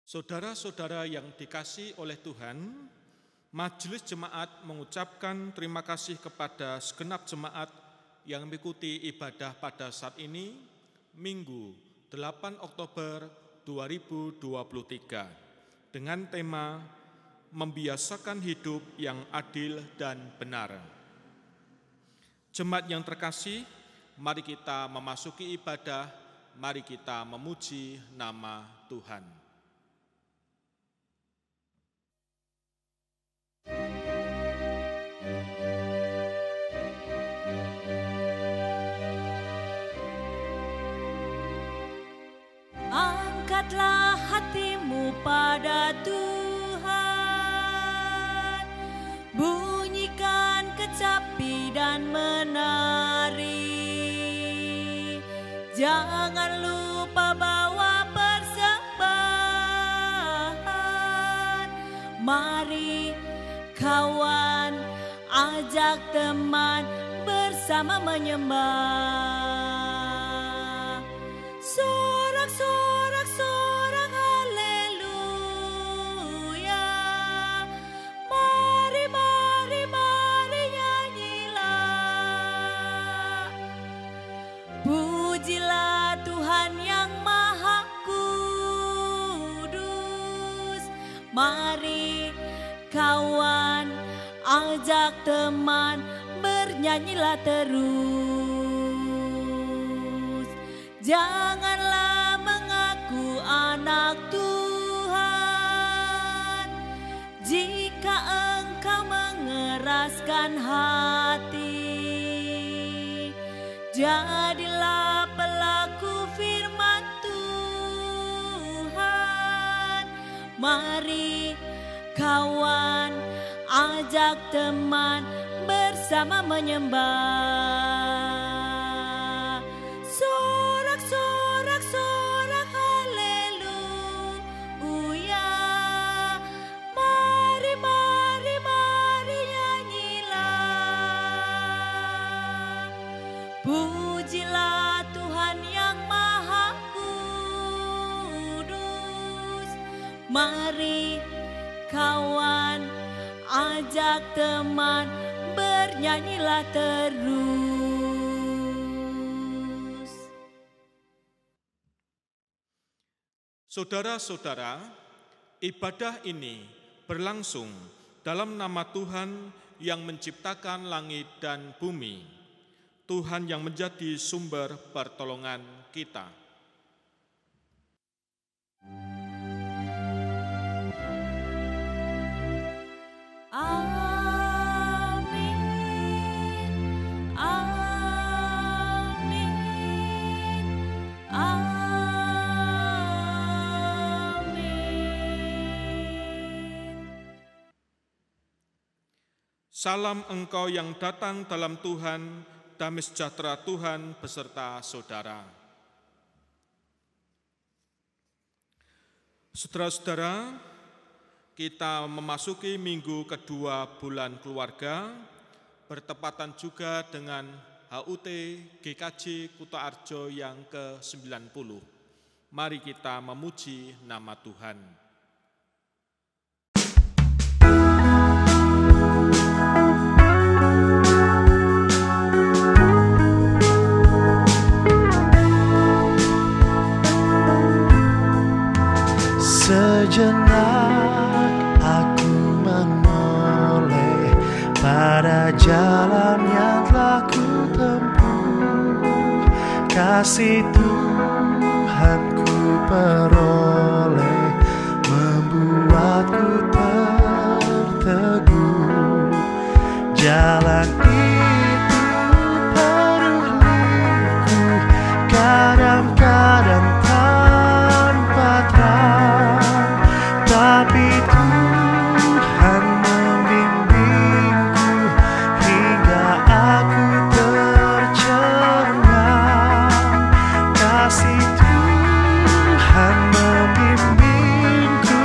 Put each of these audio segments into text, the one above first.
Saudara-saudara yang dikasihi oleh Tuhan, Majelis Jemaat mengucapkan terima kasih kepada segenap jemaat yang mengikuti ibadah pada saat ini, Minggu 8 Oktober 2023, dengan tema Membiasakan Hidup yang Adil dan Benar. Jemaat yang terkasih, mari kita memasuki ibadah, mari kita memuji nama Tuhan. Angkatlah hatimu pada Tuhan, bunyikan kecapi dan menari. Jangan lupa bawa persembahan. Mari kawan, ajak teman bersama menyembah. Sorak-sorak haleluya. Mari nyanyilah. Pujilah Tuhan yang Maha Kudus. Mari kawan, ajak teman bernyanyilah terus. Janganlah mengaku anak Tuhan jika engkau mengeraskan hati. Jadilah pelaku firman Tuhan. Mari kawan, ajak teman bersama menyembah. Sorak haleluya. Mari nyanyilah. Pujilah Tuhan yang Maha Kudus. Mari kawan, ajak teman bernyanyilah terus. Saudara-saudara, ibadah ini berlangsung dalam nama Tuhan yang menciptakan langit dan bumi, Tuhan yang menjadi sumber pertolongan kita. Salam engkau yang datang dalam Tuhan, damai sejahtera Tuhan beserta saudara. Saudara-saudara, kita memasuki minggu kedua bulan keluarga, bertepatan juga dengan HUT GKJ Kutoarjo yang ke-90. Mari kita memuji nama Tuhan. Sejenak aku menoleh pada jalan yang telah ku tempuh. Kasih Tuhan ku peroleh, membuatku terteguh. Jalan itu penuh liku, kadang-kadang tanpa terang, tapi Tuhan membimbingku hingga aku tercengang. Kasih Tuhan membimbingku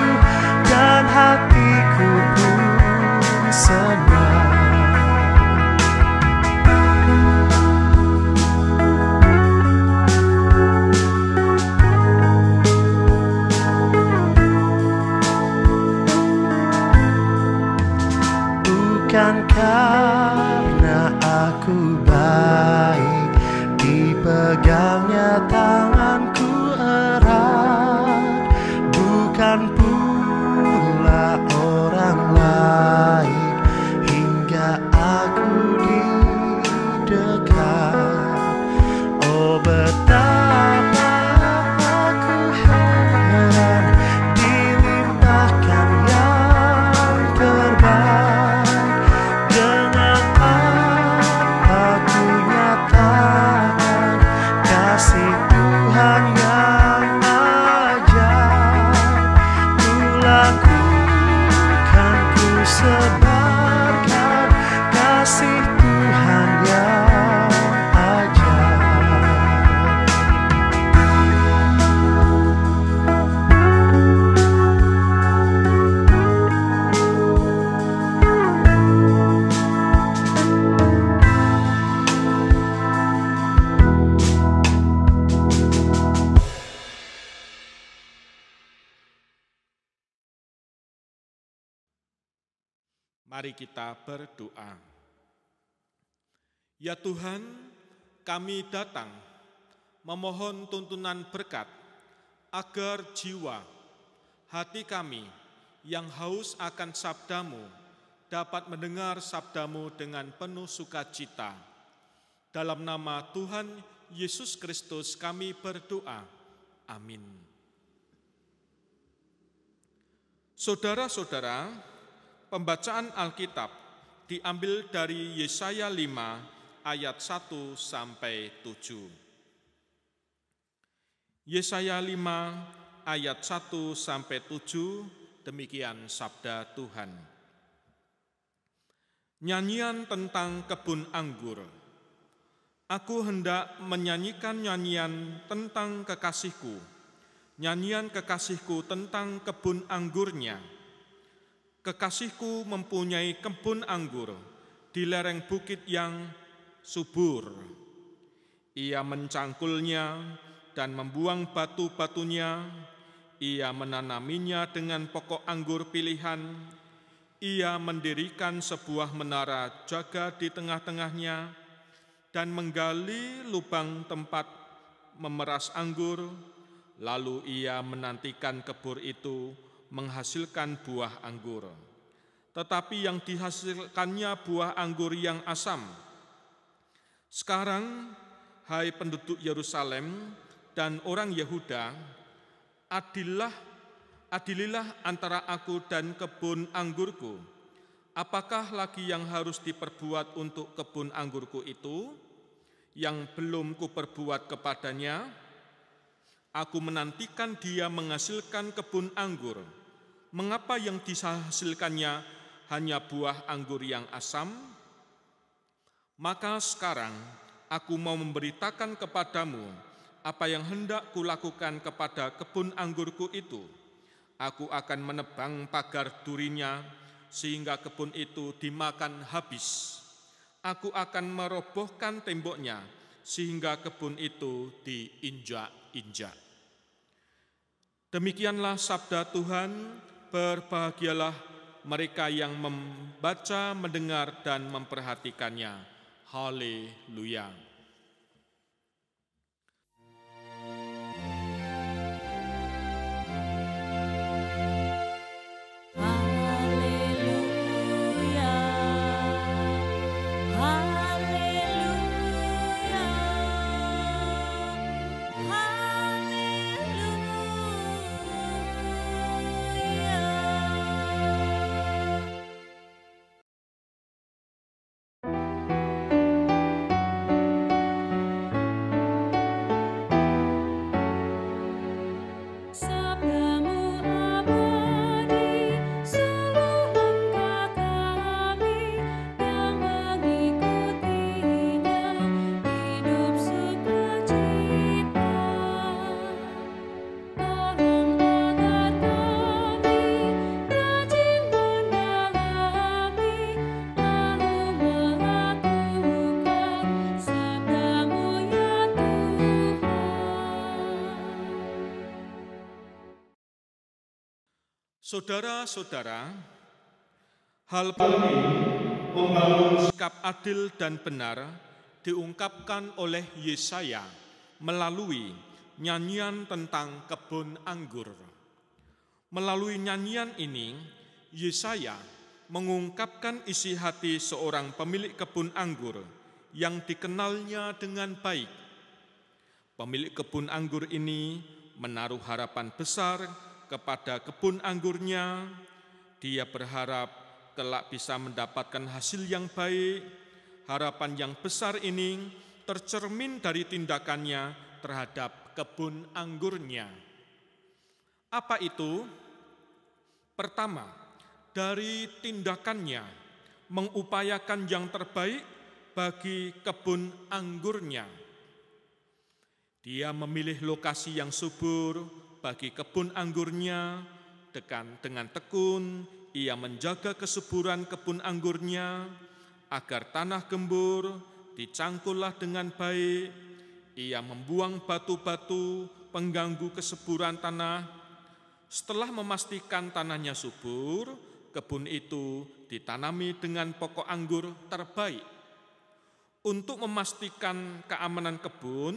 dan hati ku baik, dipegangnya tanganku erat, bukan pula orang lain, hingga aku didekat. Oh betapa aku heran, dilimpahkan yang terbaik. Dengan apa ku nyatakan kasih Tuhan yang ajaib. Ku lakukan, ku sebarkan kasih Tuhan yang ajaib. Mari kita berdoa. Ya Tuhan, kami datang memohon tuntunan berkat agar jiwa, hati kami yang haus akan sabda-Mu dapat mendengar sabda-Mu dengan penuh sukacita. Dalam nama Tuhan Yesus Kristus kami berdoa. Amin. Saudara-saudara, pembacaan Alkitab diambil dari Yesaya 5 ayat 1 sampai 7. Yesaya 5 ayat 1 sampai 7, demikian sabda Tuhan. Nyanyian tentang kebun anggur. Aku hendak menyanyikan nyanyian tentang kekasihku, nyanyian kekasihku tentang kebun anggurnya. Kekasihku mempunyai kebun anggur di lereng bukit yang subur. Ia mencangkulnya dan membuang batu-batunya. Ia menanaminya dengan pokok anggur pilihan. Ia mendirikan sebuah menara jaga di tengah-tengahnya dan menggali lubang tempat memeras anggur. Lalu ia menantikan kebun itu menghasilkan buah anggur. Tetapi yang dihasilkannya buah anggur yang asam. Sekarang, hai penduduk Yerusalem dan orang Yehuda, adililah antara aku dan kebun anggurku. Apakah lagi yang harus diperbuat untuk kebun anggurku itu, yang belum kuperbuat kepadanya? Aku menantikan dia menghasilkan kebun anggur. Mengapa yang dihasilkannya hanya buah anggur yang asam? Maka sekarang aku mau memberitakan kepadamu apa yang hendak kulakukan kepada kebun anggurku itu. Aku akan menebang pagar durinya sehingga kebun itu dimakan habis. Aku akan merobohkan temboknya sehingga kebun itu diinjak-injak. Demikianlah sabda Tuhan. Berbahagialah mereka yang membaca, mendengar, dan memperhatikannya. Haleluya. Saudara-saudara, hal ini membangun sikap adil dan benar diungkapkan oleh Yesaya melalui nyanyian tentang kebun anggur. Melalui nyanyian ini, Yesaya mengungkapkan isi hati seorang pemilik kebun anggur yang dikenalnya dengan baik. Pemilik kebun anggur ini menaruh harapan besar kepada kebun anggurnya. Dia berharap kelak bisa mendapatkan hasil yang baik. Harapan yang besar ini tercermin dari tindakannya terhadap kebun anggurnya. Apa itu? Pertama, dari tindakannya mengupayakan yang terbaik bagi kebun anggurnya. Dia memilih lokasi yang subur bagi kebun anggurnya. Dengan tekun, ia menjaga kesuburan kebun anggurnya agar tanah gembur dicangkullah dengan baik. Ia membuang batu-batu pengganggu kesuburan tanah. Setelah memastikan tanahnya subur, kebun itu ditanami dengan pokok anggur terbaik. Untuk memastikan keamanan kebun,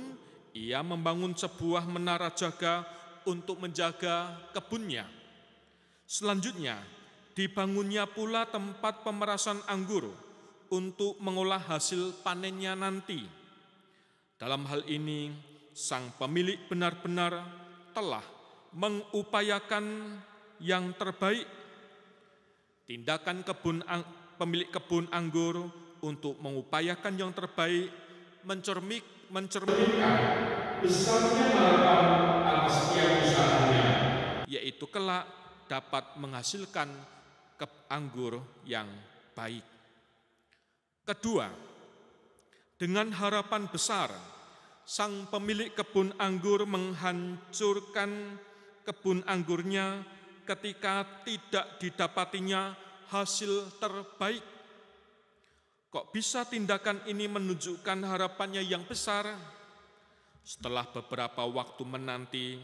ia membangun sebuah menara jaga untuk menjaga kebunnya. Selanjutnya, dibangunnya pula tempat pemerasan anggur untuk mengolah hasil panennya nanti. Dalam hal ini, sang pemilik benar-benar telah mengupayakan yang terbaik. Tindakan pemilik kebun anggur untuk mengupayakan yang terbaik mencerminkan besarnya harapan atas setiap usahanya, yaitu kelak dapat menghasilkan anggur yang baik. Kedua, dengan harapan besar, sang pemilik kebun anggur menghancurkan kebun anggurnya ketika tidak didapatinya hasil terbaik. Kok bisa tindakan ini menunjukkan harapannya yang besar? Setelah beberapa waktu menanti,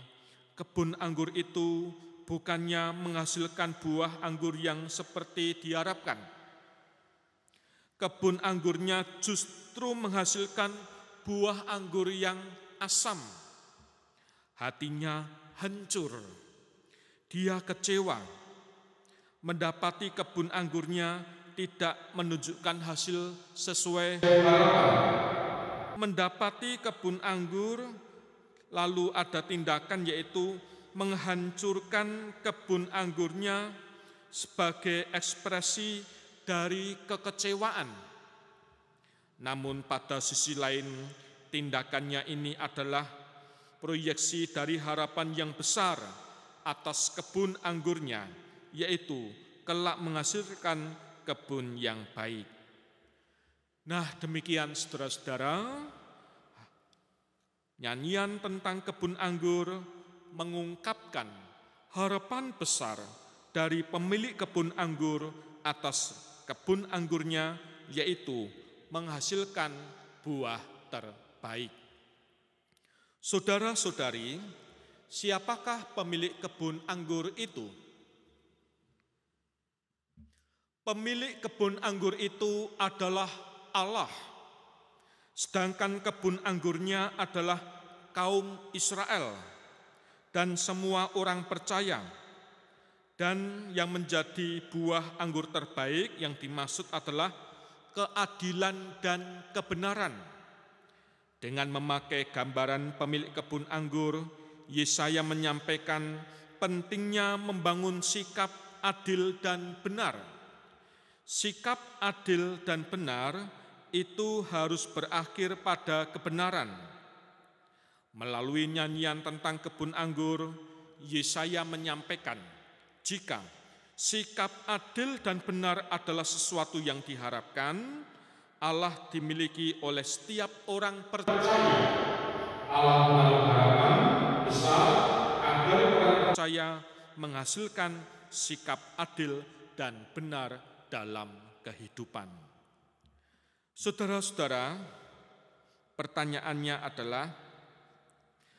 kebun anggur itu bukannya menghasilkan buah anggur yang seperti diharapkan. Kebun anggurnya justru menghasilkan buah anggur yang asam. Hatinya hancur. Dia kecewa mendapati kebun anggurnya tidak menunjukkan hasil sesuai harapan. Mendapati kebun anggur, lalu ada tindakan yaitu menghancurkan kebun anggurnya sebagai ekspresi dari kekecewaan. Namun pada sisi lain, tindakannya ini adalah proyeksi dari harapan yang besar atas kebun anggurnya, yaitu kelak menghasilkan kebun yang baik. Nah, demikian saudara-saudara, nyanyian tentang kebun anggur mengungkapkan harapan besar dari pemilik kebun anggur atas kebun anggurnya, yaitu menghasilkan buah terbaik. Saudara-saudari, siapakah pemilik kebun anggur itu? Pemilik kebun anggur itu adalah Allah. Sedangkan kebun anggurnya adalah kaum Israel dan semua orang percaya. Dan yang menjadi buah anggur terbaik yang dimaksud adalah keadilan dan kebenaran. Dengan memakai gambaran pemilik kebun anggur, Yesaya menyampaikan pentingnya membangun sikap adil dan benar. Sikap adil dan benar itu harus berakhir pada kebenaran. Melalui nyanyian tentang kebun anggur, Yesaya menyampaikan jika sikap adil dan benar adalah sesuatu yang diharapkan, Allah dimiliki oleh setiap orang percaya. Allah menaruh harapan besar agar orang percaya menghasilkan sikap adil dan benar dalam kehidupan. Saudara-saudara, pertanyaannya adalah,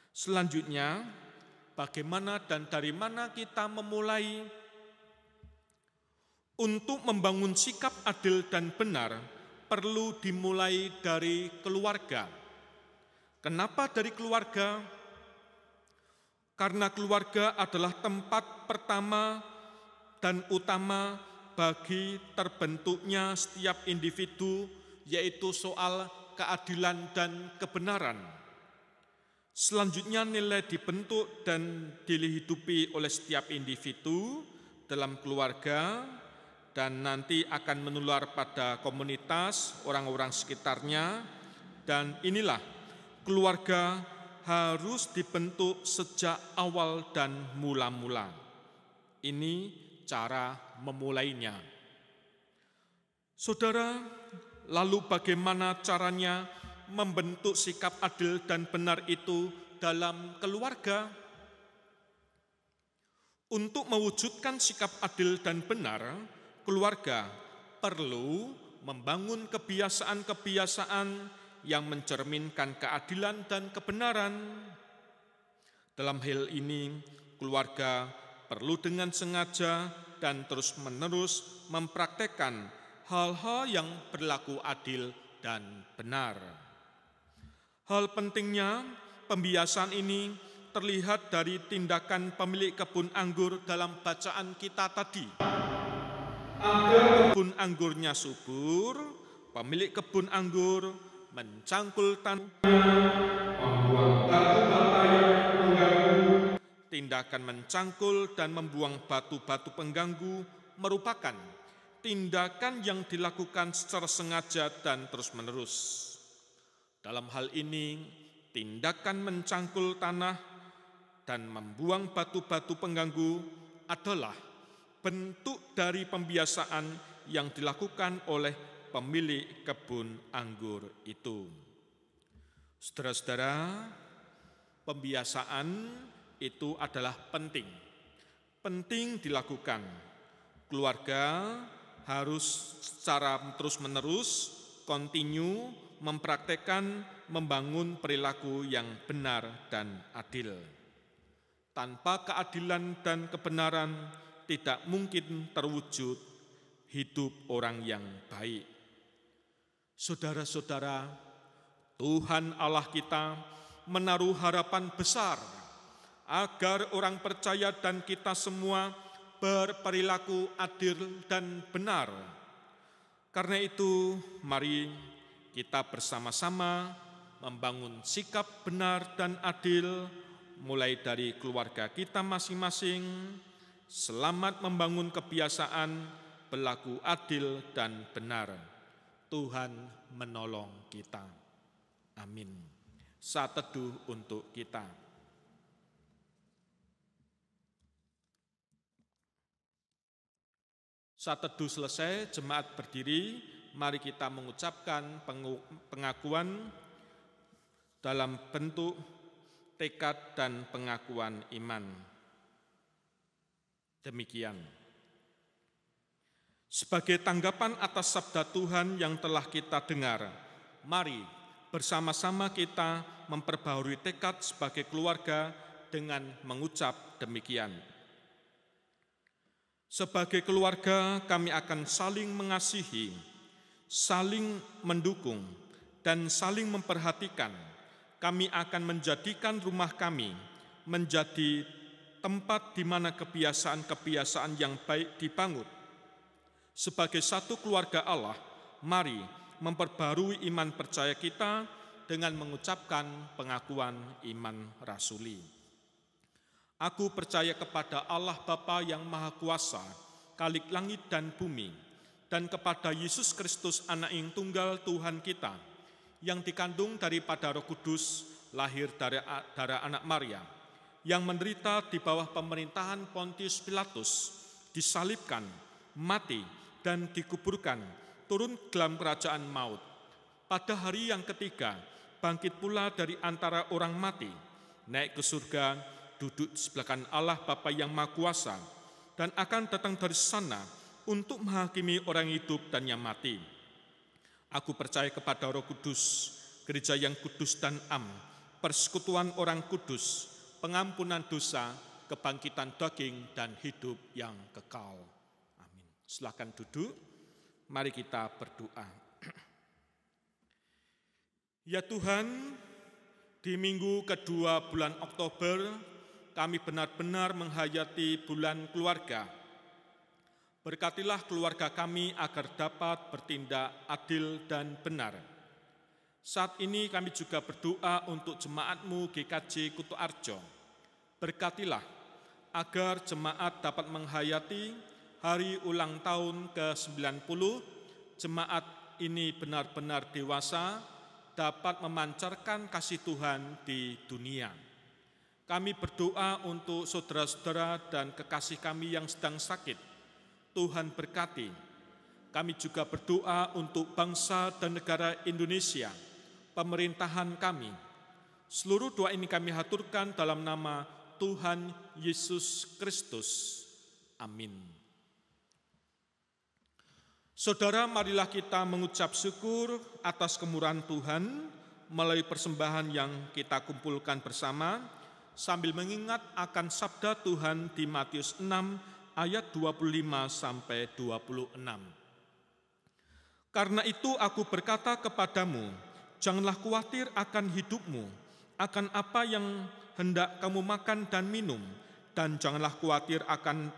selanjutnya, bagaimana dan dari mana kita memulai Untuk membangun sikap adil dan benar, perlu dimulai dari keluarga. Kenapa dari keluarga? Karena keluarga adalah tempat pertama dan utama bagi terbentuknya setiap individu, yaitu soal keadilan dan kebenaran. Selanjutnya nilai dibentuk dan dihidupi oleh setiap individu dalam keluarga dan nanti akan menular pada komunitas, orang-orang sekitarnya, dan inilah keluarga harus dibentuk sejak awal dan mula-mula. Ini cara memulainya. Saudara, lalu bagaimana caranya membentuk sikap adil dan benar itu dalam keluarga? Untuk mewujudkan sikap adil dan benar, keluarga perlu membangun kebiasaan-kebiasaan yang mencerminkan keadilan dan kebenaran. Dalam hal ini, keluarga perlu dengan sengaja dan terus-menerus mempraktekkan hal-hal yang berlaku adil dan benar. Hal pentingnya, pembiasaan ini terlihat dari tindakan pemilik kebun anggur dalam bacaan kita tadi. Agar kebun anggurnya subur, pemilik kebun anggur mencangkul tanah, membuang batu-batu yang mengganggu. Tindakan mencangkul dan membuang batu-batu pengganggu merupakan tindakan yang dilakukan secara sengaja dan terus-menerus. Dalam hal ini, tindakan mencangkul tanah dan membuang batu-batu pengganggu adalah bentuk dari pembiasaan yang dilakukan oleh pemilik kebun anggur itu. Saudara-saudara, pembiasaan itu adalah penting. Penting dilakukan. Keluarga harus secara terus-menerus, kontinu, mempraktekkan, membangun perilaku yang benar dan adil. Tanpa keadilan dan kebenaran, tidak mungkin terwujud hidup orang yang baik. Saudara-saudara, Tuhan Allah kita menaruh harapan besar agar orang percaya dan kita semua berperilaku adil dan benar. Karena itu, mari kita bersama-sama membangun sikap benar dan adil, mulai dari keluarga kita masing-masing. Selamat membangun kebiasaan berlaku adil dan benar. Tuhan menolong kita. Amin. Saat teduh untuk kita. Saat teduh selesai, jemaat berdiri. Mari kita mengucapkan pengakuan dalam bentuk tekad dan pengakuan iman. Demikian. Sebagai tanggapan atas sabda Tuhan yang telah kita dengar, mari bersama-sama kita memperbaharui tekad sebagai keluarga dengan mengucap demikian. Sebagai keluarga, kami akan saling mengasihi, saling mendukung, dan saling memperhatikan. Kami akan menjadikan rumah kami menjadi tempat di mana kebiasaan-kebiasaan yang baik dibangun. Sebagai satu keluarga Allah, mari memperbarui iman percaya kita dengan mengucapkan pengakuan iman rasuli. Aku percaya kepada Allah Bapa yang Maha Kuasa, Khalik langit dan bumi, dan kepada Yesus Kristus Anak yang tunggal Tuhan kita, yang dikandung daripada Roh Kudus, lahir dari darah anak Maria, yang menderita di bawah pemerintahan Pontius Pilatus, disalibkan, mati, dan dikuburkan, turun dalam kerajaan maut. Pada hari yang ketiga, bangkit pula dari antara orang mati, naik ke surga, duduk di sebelah kanan Allah Bapa yang Maha Kuasa, dan akan datang dari sana untuk menghakimi orang hidup dan yang mati. Aku percaya kepada Roh Kudus, gereja yang kudus dan am, persekutuan orang kudus, pengampunan dosa, kebangkitan daging, dan hidup yang kekal. Amin. Silakan duduk, mari kita berdoa. Ya Tuhan, di minggu kedua bulan Oktober, kami benar-benar menghayati bulan keluarga. Berkatilah keluarga kami agar dapat bertindak adil dan benar. Saat ini kami juga berdoa untuk jemaat-Mu GKJ Kuto Arjo. Berkatilah agar jemaat dapat menghayati hari ulang tahun ke-90, jemaat ini benar-benar dewasa, dapat memancarkan kasih Tuhan di dunia. Kami berdoa untuk saudara-saudara dan kekasih kami yang sedang sakit. Tuhan berkati. Kami juga berdoa untuk bangsa dan negara Indonesia, pemerintahan kami. Seluruh doa ini kami haturkan dalam nama Tuhan Yesus Kristus. Amin. Saudara, marilah kita mengucap syukur atas kemurahan Tuhan melalui persembahan yang kita kumpulkan bersama, sambil mengingat akan sabda Tuhan di Matius 6 ayat 25-26. Karena itu aku berkata kepadamu, janganlah khawatir akan hidupmu, akan apa yang hendak kamu makan dan minum, dan janganlah khawatir akan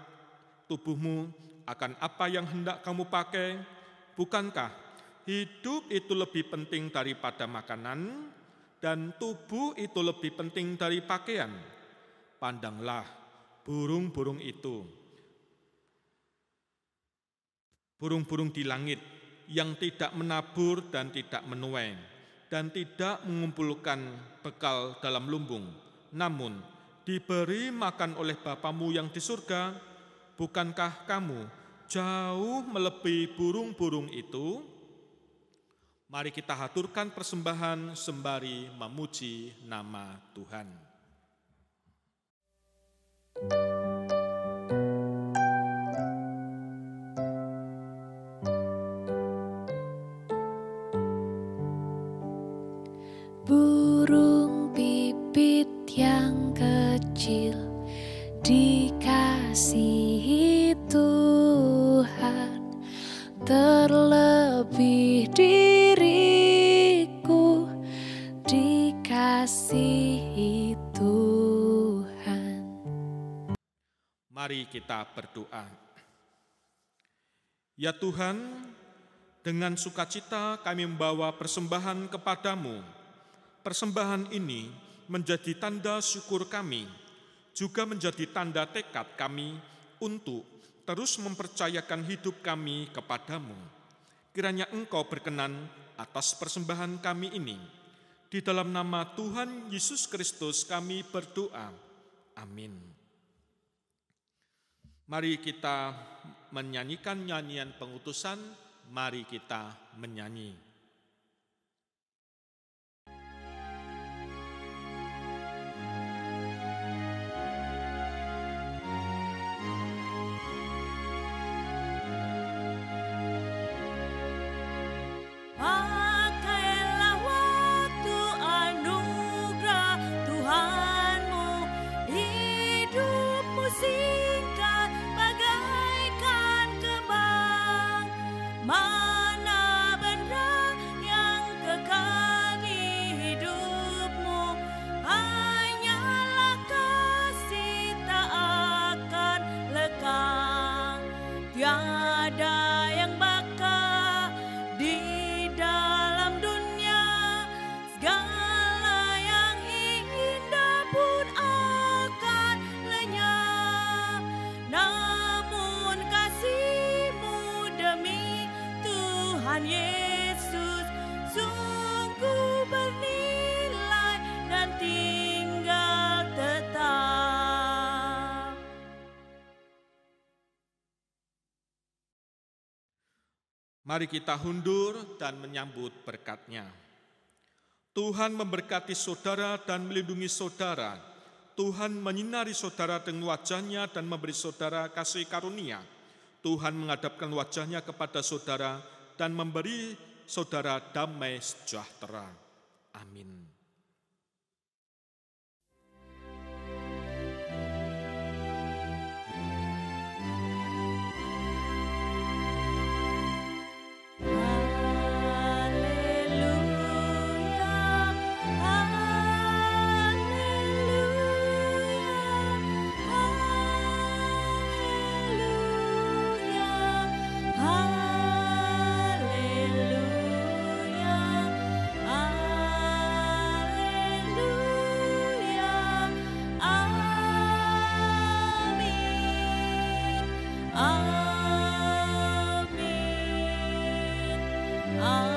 tubuhmu, akan apa yang hendak kamu pakai. Bukankah hidup itu lebih penting daripada makanan, dan tubuh itu lebih penting dari pakaian? Pandanglah burung-burung itu, burung-burung di langit yang tidak menabur dan tidak menuai, dan tidak mengumpulkan bekal dalam lumbung, namun diberi makan oleh Bapamu yang di surga. Bukankah kamu jauh melebihi burung-burung itu? Mari kita haturkan persembahan sembari memuji nama Tuhan. Burung pipit yang kecil dikasihi Tuhan, terlebih diriku dikasihi Tuhan. Mari kita berdoa. Ya Tuhan, dengan sukacita kami membawa persembahan kepadamu. Persembahan ini menjadi tanda syukur kami, juga menjadi tanda tekad kami untuk terus mempercayakan hidup kami kepadamu. Kiranya Engkau berkenan atas persembahan kami ini. Di dalam nama Tuhan Yesus Kristus kami berdoa. Amin. Mari kita menyanyikan nyanyian pengutusan. Mari kita menyanyi. Pakailah waktu anugerah Tuhanmu, hidupmu singkat bagaikan kembang. Mana benar yang kekal di hidupmu, hanyalah kasih tak akan lekang. Tiada yang bakal di dalam dunia, segala yang indah pun akan lenyap. Namun kasih-Mu demi Tuhan Yesus sungguh bernilai dan tinggal tetap. Mari kita hundur dan menyambut berkat-Nya. Tuhan memberkati saudara dan melindungi saudara. Tuhan menyinari saudara dengan wajah-Nya dan memberi saudara kasih karunia. Tuhan menghadapkan wajah-Nya kepada saudara dan memberi saudara damai sejahtera. Amin. Amin.